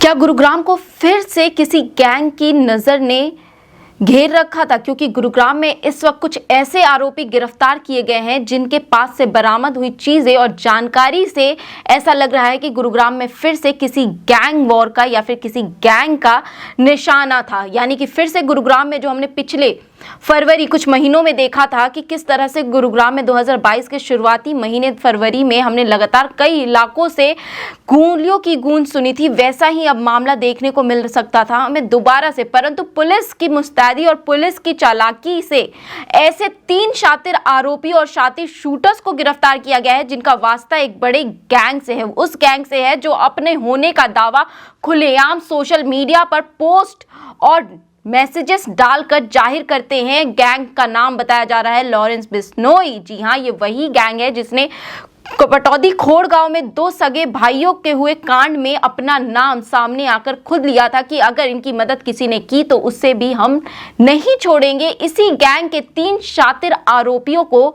क्या गुरुग्राम को फिर से किसी गैंग की नजर ने घेर रखा था? क्योंकि गुरुग्राम में इस वक्त कुछ ऐसे आरोपी गिरफ्तार किए गए हैं जिनके पास से बरामद हुई चीजें और जानकारी से ऐसा लग रहा है कि गुरुग्राम में फिर से किसी गैंग वॉर का या फिर किसी गैंग का निशाना था। यानी कि फिर से गुरुग्राम में जो हमने पिछले फरवरी कुछ महीनों में देखा था कि किस तरह से गुरुग्राम में 2022 के शुरुआती महीने फरवरी में हमने लगातार कई इलाकों से गोलियों की गूंज सुनी थी, वैसा ही अब मामला देखने को मिल सकता था हमें दोबारा से। परंतु पुलिस की मुस्तैदी और पुलिस की चालाकी से ऐसे 3 शातिर आरोपी और शातिर शूटर्स को गिरफ्तार किया गया है जिनका वास्ता एक बड़े गैंग से है। उस गैंग से है जो अपने होने का दावा खुलेआम सोशल मीडिया पर पोस्ट और मैसेजेस डालकर जाहिर करते हैं। गैंग का नाम बताया जा रहा है लॉरेंस बिश्नोई। जी हाँ, ये वही गैंग है जिसने पटौदी खोड़ गांव में 2 सगे भाइयों के हुए कांड में अपना नाम सामने आकर खुद लिया था कि अगर इनकी मदद किसी ने की तो उससे भी हम नहीं छोड़ेंगे। इसी गैंग के 3 शातिर आरोपियों को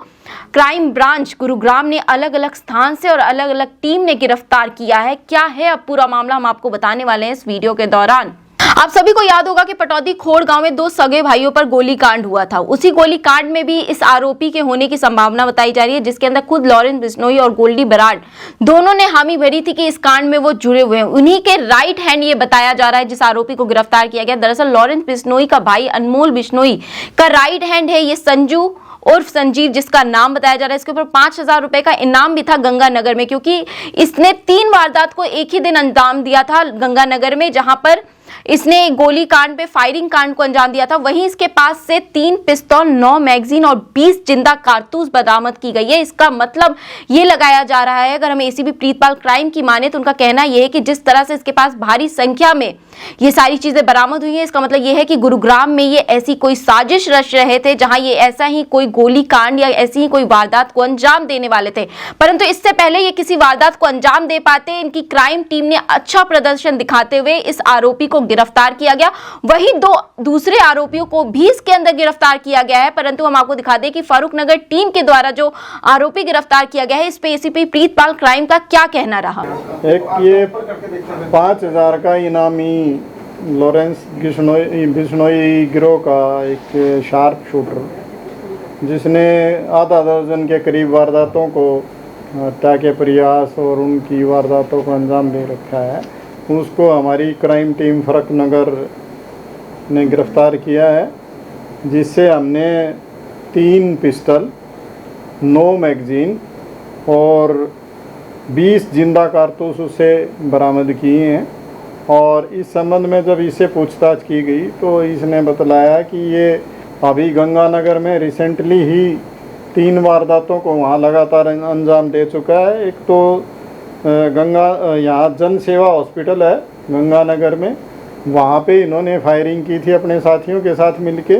क्राइम ब्रांच गुरुग्राम ने अलग अलग स्थान से और अलग अलग टीम ने गिरफ्तार किया है। क्या है अब पूरा मामला, हम आपको बताने वाले हैं इस वीडियो के दौरान। आप सभी को याद होगा कि पटौदी खोड़ गांव में 2 सगे भाइयों पर गोलीकांड हुआ था। उसी गोलीकांड में भी इस आरोपी के होने की संभावना बताई जा रही है, जिसके अंदर खुद लॉरेंस बिश्नोई और गोल्डी बराड़ दोनों ने हामी भरी थी कि इस कांड में वो जुड़े हुए हैं। उन्हीं के राइट हैंड ये बताया जा रहा है जिस आरोपी को गिरफ्तार किया गया। दरअसल लॉरेंस बिश्नोई का भाई अनमोल बिश्नोई का राइट हैंड है ये संजू उर्फ संजीव, जिसका नाम बताया जा रहा है। इसके ऊपर 5000 रुपए का इनाम भी था गंगानगर में, क्योंकि इसने 3 वारदात को एक ही दिन अंजाम दिया था गंगानगर में, जहां पर इसने गोली कांड पे फायरिंग कांड को अंजाम दिया था। वहीं इसके पास से 3 पिस्तौल, 9 मैगजीन और 20 जिंदा कारतूस बरामद की गई है। इसका मतलब ये लगाया जा रहा है, अगर हम एसीपी प्रीतपाल क्राइम की माने तो उनका कहना यह है कि जिस तरह से इसके पास भारी संख्या में ये सारी चीजें बरामद हुई हैं, इसका मतलब यह है कि गुरुग्राम में ये ऐसी कोई साजिश रच रहे थे जहां ये ऐसा ही कोई गोली कांड या ऐसी ही कोई वारदात को अंजाम देने वाले थे। परंतु इससे पहले ये किसी वारदात को अंजाम दे पाते, इनकी क्राइम टीम ने अच्छा प्रदर्शन दिखाते हुए इस आरोपी को गिरफ्तार किया गया। वही 2 दूसरे आरोपियों को भी इसके अंदर गिरफ्तार किया गया है। परंतु हम आपको दिखा दें कि फारूकनगर टीम के द्वारा जो आरोपी गिरफ्तार किया गया है, इस पे एसीपी प्रीतपाल क्राइम का क्या कहना रहा। एक ये 5000 का इनामी लॉरेंस बिश्नोई गिरोह का एक शार्प शूटर जिसने आधा दर्जन के करीब वारदातों को हत्या के प्रयास और उनकी वारदातों को अंजाम दे रखा है, उसको हमारी क्राइम टीम फारूकनगर ने गिरफ्तार किया है, जिससे हमने 3 पिस्टल, 9 मैगजीन और 20 जिंदा कारतूस उससे बरामद किए हैं। और इस संबंध में जब इससे पूछताछ की गई तो इसने बतलाया कि ये अभी गंगानगर में रिसेंटली ही 3 वारदातों को वहाँ लगातार अंजाम दे चुका है। एक तो यहाँ जन सेवा हॉस्पिटल है गंगानगर में, वहाँ पे इन्होंने फायरिंग की थी अपने साथियों के साथ मिलके।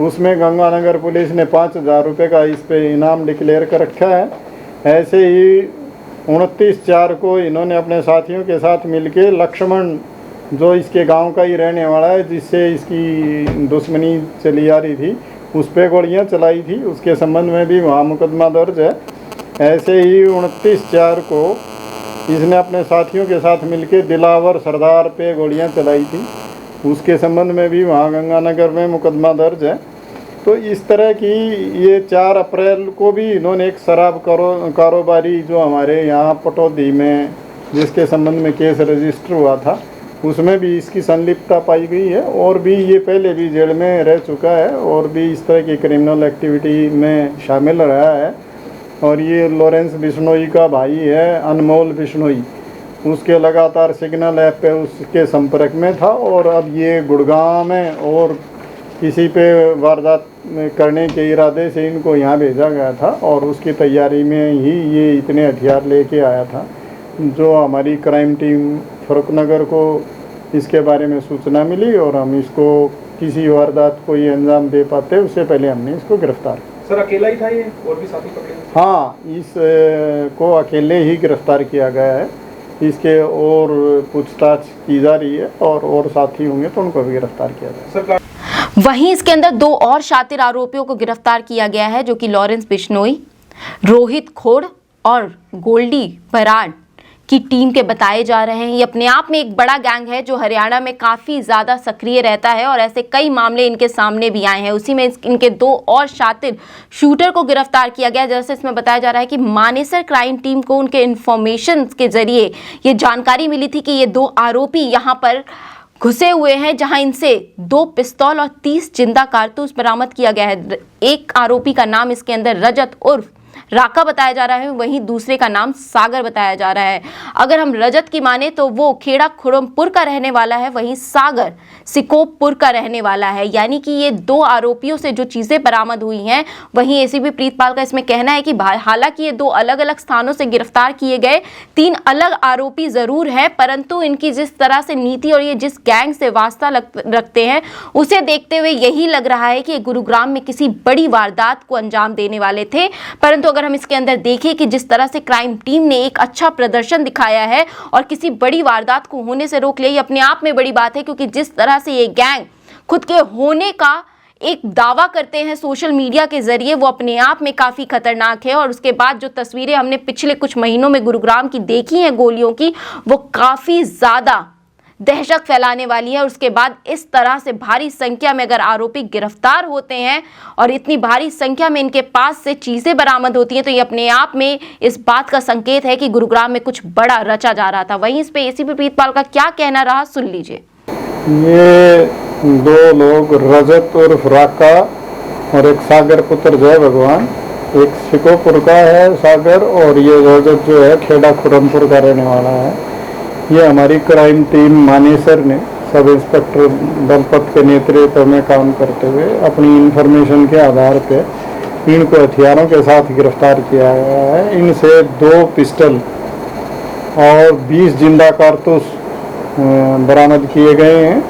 उसमें गंगानगर पुलिस ने 5000 रुपये का इस पे इनाम डिक्लेयर कर रखा है। ऐसे ही 29/4 को इन्होंने अपने साथियों के साथ मिलके लक्ष्मण, जो इसके गांव का ही रहने वाला है, जिससे इसकी दुश्मनी चली आ रही थी, उस पर गोलियां चलाई थी। उसके संबंध में भी वहाँ मुकदमा दर्ज है। ऐसे ही 29/4 को इसने अपने साथियों के साथ मिलके दिलावर सरदार पे गोलियां चलाई थी, उसके संबंध में भी वहाँ गंगानगर में मुकदमा दर्ज है। तो इस तरह की ये 4 अप्रैल को भी इन्होंने एक शराब कारोबारी जो हमारे यहाँ पटौदी में जिसके संबंध में केस रजिस्टर हुआ था, उसमें भी इसकी संलिप्तता पाई गई है। और भी ये पहले भी जेल में रह चुका है और भी इस तरह की क्रिमिनल एक्टिविटी में शामिल रहा है। और ये लॉरेंस बिश्नोई का भाई है अनमोल बिश्नोई, उसके लगातार सिग्नल ऐप पे उसके संपर्क में था। और अब ये गुड़गांव में और किसी पे वारदात करने के इरादे से इनको यहाँ भेजा गया था और उसकी तैयारी में ही ये इतने हथियार लेके आया था। जो हमारी क्राइम टीम फारूकनगर को इसके बारे में सूचना मिली और हम इसको किसी वारदात को ये अंजाम दे पाते उससे पहले हमने इसको गिरफ्तार। सर अकेला ही था ये और भी साथी पकड़े? हाँ, इस को अकेले ही गिरफ्तार किया गया है। इसके और पूछताछ की जा रही है और साथी होंगे तो उनको भी गिरफ्तार किया जाएगा। वहीं इसके अंदर 2 और शातिर आरोपियों को गिरफ्तार किया गया है, जो कि लॉरेंस बिश्नोई, रोहित खोड़ और गोल्डी बराड़ की टीम के बताए जा रहे हैं। ये अपने आप में एक बड़ा गैंग है जो हरियाणा में काफ़ी ज़्यादा सक्रिय रहता है और ऐसे कई मामले इनके सामने भी आए हैं। उसी में इनके 2 और शातिर शूटर को गिरफ्तार किया गया। जैसे इसमें बताया जा रहा है कि मानेसर क्राइम टीम को उनके इन्फॉर्मेशन के जरिए ये जानकारी मिली थी कि ये 2 आरोपी यहाँ पर घुसे हुए हैं, जहां इनसे 2 पिस्तौल और 30 जिंदा कारतूस बरामद किया गया है। एक आरोपी का नाम इसके अंदर रजत उर्फ राका बताया जा रहा है, वहीं दूसरे का नाम सागर बताया जा रहा है। अगर हम रजत की माने तो वो खेड़ा खुरमपुर का रहने वाला है, वहीं सागर सिकोपपुर का रहने वाला है। यानी कि ये 2 आरोपियों से जो चीज़ें बरामद हुई हैं, वहीं एसीपी प्रीतपाल का इसमें कहना है कि हालांकि ये 2 अलग अलग स्थानों से गिरफ्तार किए गए 3 अलग आरोपी जरूर हैं, परंतु इनकी जिस तरह से नीति और ये जिस गैंग से वास्ता रखते हैं, उसे देखते हुए यही लग रहा है कि गुरुग्राम में किसी बड़ी वारदात को अंजाम देने वाले थे। परंतु अगर हम इसके अंदर देखें कि जिस तरह से क्राइम टीम ने एक अच्छा प्रदर्शन दिखाया है और किसी बड़ी वारदात को होने से रोक लिया, ये अपने आप में बड़ी बात है। क्योंकि जिस तरह से ये गैंग खुद के होने का एक दावा करते हैं सोशल मीडिया के जरिए, वो अपने आप में काफी खतरनाक है। और उसके बाद जो तस्वीरें हमने पिछले कुछ महीनों में गुरुग्राम की देखी हैं गोलियों की, वो काफी ज्यादा दहशत फैलाने वाली है। उसके बाद इस तरह से भारी संख्या में अगर आरोपी गिरफ्तार होते हैं और इतनी भारी संख्या में इनके पास से चीजें बरामद होती हैं, तो ये अपने आप में इस बात का संकेत है कि गुरुग्राम में कुछ बड़ा रचा जा रहा था। वहीं इस पे एसीपी प्रीतपाल का क्या कहना रहा, सुन लीजिए। ये 2 लोग रजत उर्फ राका और एक सागर पुत्र जय भगवान, एक सिकोपुर का है सागर, और ये रजत जो है खेड़ा खुरमपुर का रहने वाला है। ये हमारी क्राइम टीम मानेसर ने सब इंस्पेक्टर दलपत के नेतृत्व में काम करते हुए अपनी इंफॉर्मेशन के आधार पे इनको हथियारों के साथ गिरफ्तार किया गया है। इनसे 2 पिस्टल और 20 जिंदा कारतूस बरामद किए गए हैं।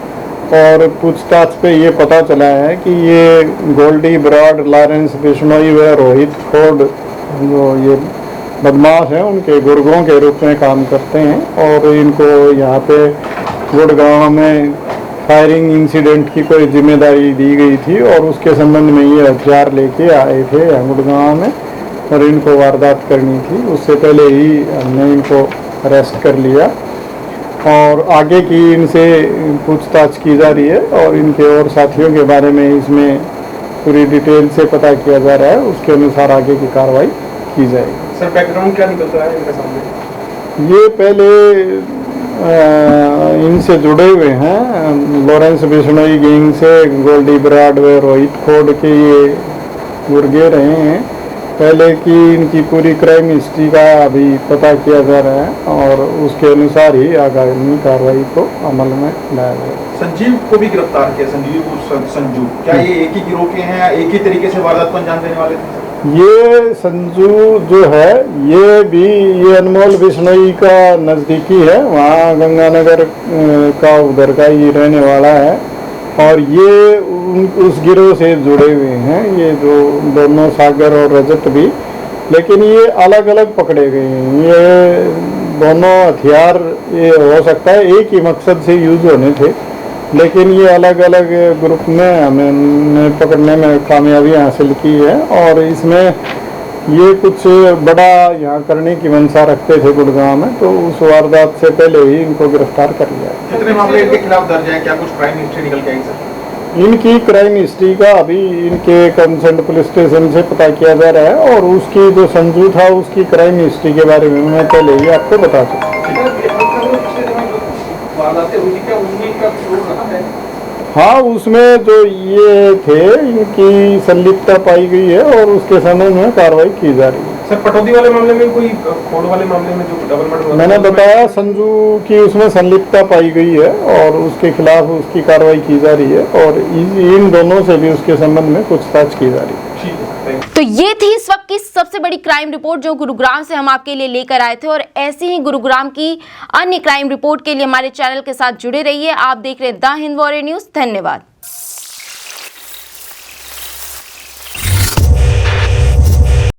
और पूछताछ पे ये पता चला है कि ये गोल्डी ब्रॉड, लॉरेंस बिश्नोई व रोहित खोड जो ये बदमाश हैं, उनके गुर्गों के रूप में काम करते हैं। और इनको यहाँ पे गुड़गांव में फायरिंग इंसिडेंट की कोई जिम्मेदारी दी गई थी और उसके संबंध में ये हथियार लेके आए थे गुड़गांव में और इनको वारदात करनी थी। उससे पहले ही हमने इनको अरेस्ट कर लिया और आगे की इनसे पूछताछ की जा रही है और इनके और साथियों के बारे में इसमें पूरी डिटेल से पता किया जा रहा है। उसके अनुसार आगे की कार्रवाई की जाएगी। सर, बैकग्राउंड क्या निकलता है इनके सामने? ये पहले इनसे जुड़े हुए हैं, लॉरेंस बिश्नोई गैंग से गोल्डी ब्राड व रोहित खोड के ये गुर्गे रहे हैं। पहले की इनकी पूरी क्राइम हिस्ट्री का अभी पता किया जा रहा है और उसके अनुसार ही आगामी कार्रवाई को अमल में लाया जाएगा। संजीव को भी गिरफ्तार किया, संजू, क्या ये एक ही गिरोह के हैं, एक ही तरीके से वारदात को अंजाम देने वाले थे? ये संजू जो है ये अनमोल बिश्नोई का नज़दीकी है, वहाँ गंगानगर का उधर का ही रहने वाला है और ये उस गिरोह से जुड़े हुए हैं। ये जो दोनों सागर और रजत भी, लेकिन ये अलग अलग पकड़े गए हैं। ये दोनों हथियार ये हो सकता है एक ही मकसद से यूज होने थे, लेकिन ये अलग अलग ग्रुप में हमने पकड़ने में कामयाबी हासिल की है और इसमें ये कुछ बड़ा यहाँ करने की मंशा रखते थे गुड़गांव में, तो उस वारदात से पहले ही इनको गिरफ्तार कर लिया। कितने मामले इनके खिलाफ दर्ज हैं? क्या कुछ क्राइम हिस्ट्री निकल के आई सर? इनकी क्राइम हिस्ट्री का अभी इनके कंसर्न पुलिस स्टेशन से पता किया जा रहा है और उसकी जो संजू था उसकी क्राइम हिस्ट्री के बारे में मैं पहले ही आपको बता चुका। हाँ, उसमें जो ये थे इनकी संलिप्तता पाई गई है और उसके संबंध में कार्रवाई की जा रही है। सर, पटौदी वाले मामले में कोई खोड़ वाले मामले में जो डबल मर्डर, मैंने बताया संजू की उसमें संलिप्तता पाई गई है और उसके खिलाफ उसकी कार्रवाई की जा रही है और इन दोनों से भी उसके संबंध में पूछताछ की जा रही है। तो ये थी इस वक्त की सबसे बड़ी क्राइम रिपोर्ट जो गुरुग्राम से हम आपके लिए लेकर आए थे और ऐसी ही गुरुग्राम की अन्य क्राइम रिपोर्ट के लिए हमारे चैनल के साथ जुड़े रहिए। आप देख रहे हैं द हिंद वॉरियर न्यूज। धन्यवाद।